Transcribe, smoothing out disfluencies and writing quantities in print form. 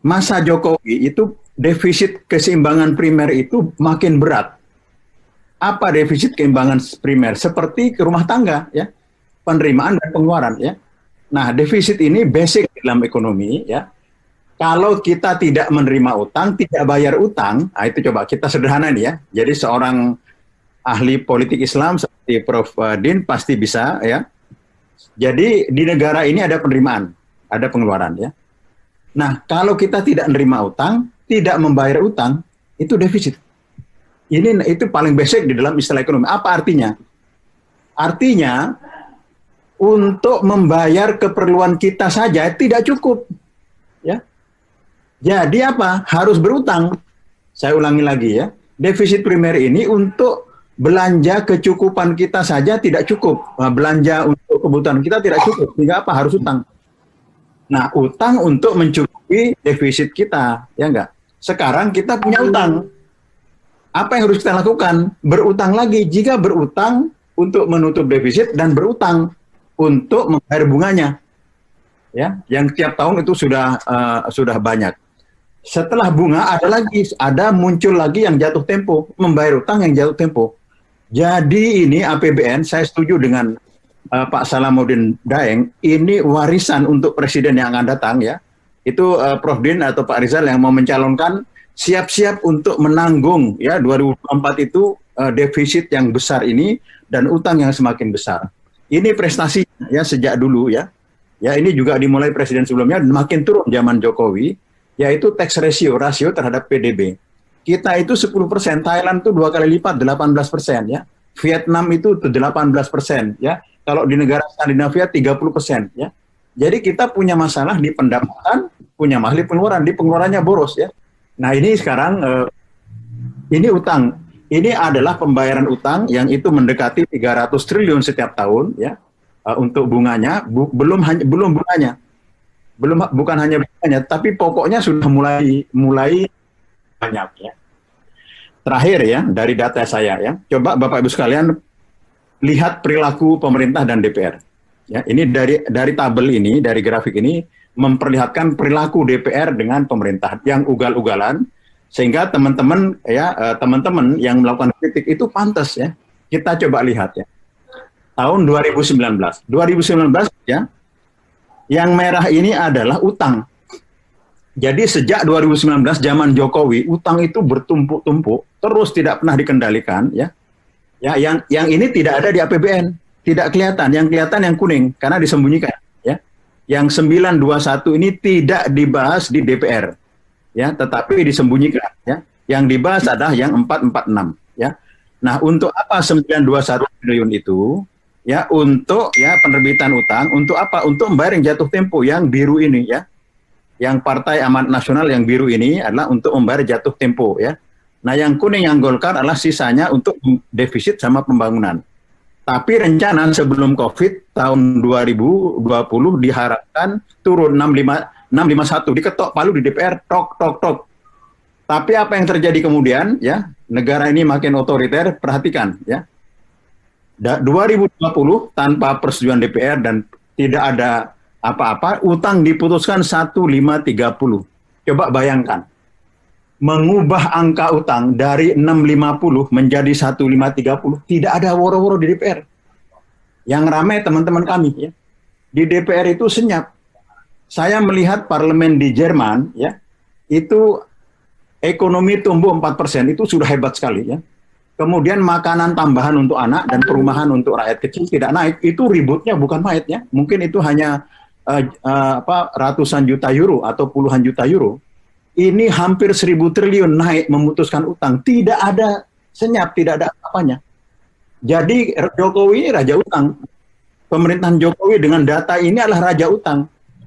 masa Jokowi itu defisit keseimbangan primer itu makin berat. Apa defisit keseimbangan primer? Seperti ke rumah tangga, ya, penerimaan dan pengeluaran, ya. Nah, defisit ini basic dalam ekonomi, ya. Kalau kita tidak menerima utang, tidak bayar utang, nah itu coba kita sederhana nih ya. Jadi seorang ahli politik Islam seperti Prof. Din pasti bisa, ya. Jadi di negara ini ada penerimaan, ada pengeluaran, ya. Nah, kalau kita tidak menerima utang, tidak membayar utang, itu defisit. Itu paling basic di dalam istilah ekonomi. Apa artinya? Artinya untuk membayar keperluan kita saja tidak cukup, ya. Jadi apa? Harus berutang. Saya ulangi lagi ya. Defisit primer ini untuk belanja kecukupan kita saja tidak cukup. Belanja untuk kebutuhan kita tidak cukup. Sehingga apa? Harus utang. Nah, utang untuk mencukupi defisit kita, ya enggak? Sekarang kita punya utang. Apa yang harus kita lakukan? Berutang lagi. Jika berutang untuk menutup defisit dan berutang untuk membayar bunganya, ya, yang tiap tahun itu sudah banyak. Setelah bunga muncul lagi yang jatuh tempo, membayar utang yang jatuh tempo. Jadi ini APBN, saya setuju dengan Pak Salamuddin Daeng, ini warisan untuk presiden yang akan datang, ya. Itu Prof. Din atau Pak Rizal yang mau mencalonkan siap-siap untuk menanggung, ya, 2024 itu defisit yang besar ini dan utang yang semakin besar. Ini prestasi, ya, sejak dulu, ya. Ya, ini juga dimulai presiden sebelumnya, makin turun zaman Jokowi, yaitu tax rasio terhadap PDB. Kita itu 10%, Thailand itu 2 kali lipat, 18%, ya. Vietnam itu 18%, ya. Kalau di negara Skandinavia 30%, ya. Jadi kita punya masalah di pendapatan, punya masalah di pengeluaran, pengeluarannya boros, ya. Nah, ini sekarang ini utang. Ini adalah pembayaran utang yang itu mendekati 300 triliun setiap tahun, ya. Untuk bunganya, bukan hanya bunganya, tapi pokoknya sudah mulai banyak, ya. Terakhir, ya, dari data saya, ya. Coba Bapak Ibu sekalian lihat perilaku pemerintah dan DPR. Ya, ini dari tabel ini, dari grafik ini memperlihatkan perilaku DPR dengan pemerintah yang ugal-ugalan, sehingga teman-teman yang melakukan kritik itu pantas, ya. Kita coba lihat, ya. Tahun 2019, ya. Yang merah ini adalah utang. Jadi sejak 2019 zaman Jokowi, utang itu bertumpuk-tumpuk, terus tidak pernah dikendalikan, ya. Ya, yang ini tidak ada di APBN, tidak kelihatan. Yang kelihatan yang kuning karena disembunyikan, ya. Yang 921 ini tidak dibahas di DPR, ya, tetapi disembunyikan, ya. Yang dibahas adalah yang 446, ya. Nah, untuk apa 921 triliun itu? Ya, untuk, ya, penerbitan utang, untuk apa? Untuk membayar yang jatuh tempo yang biru ini, ya. Yang Partai Amanat Nasional yang biru ini adalah untuk membayar jatuh tempo, ya. Nah, yang kuning yang Golkar adalah sisanya untuk defisit sama pembangunan. Tapi rencana sebelum COVID tahun 2020 diharapkan turun 651, diketok palu di DPR, tok. Tapi apa yang terjadi kemudian, ya, negara ini makin otoriter, perhatikan, ya. 2020 tanpa persetujuan DPR dan tidak ada apa-apa, utang diputuskan 1530. Coba bayangkan. Mengubah angka utang dari 650 menjadi 1530, tidak ada woro-woro di DPR. Yang ramai teman-teman kami, ya. Di DPR itu senyap. Saya melihat parlemen di Jerman, ya, itu ekonomi tumbuh 4%, itu sudah hebat sekali, ya. Kemudian makanan tambahan untuk anak dan perumahan untuk rakyat kecil tidak naik, itu ributnya bukan main, ya. Mungkin itu hanya ratusan juta euro atau puluhan juta euro. Ini hampir 1.000 triliun naik memutuskan utang. Tidak ada senyap, tidak ada apanya. Jadi Jokowi ini raja utang. Pemerintahan Jokowi dengan data ini adalah raja utang.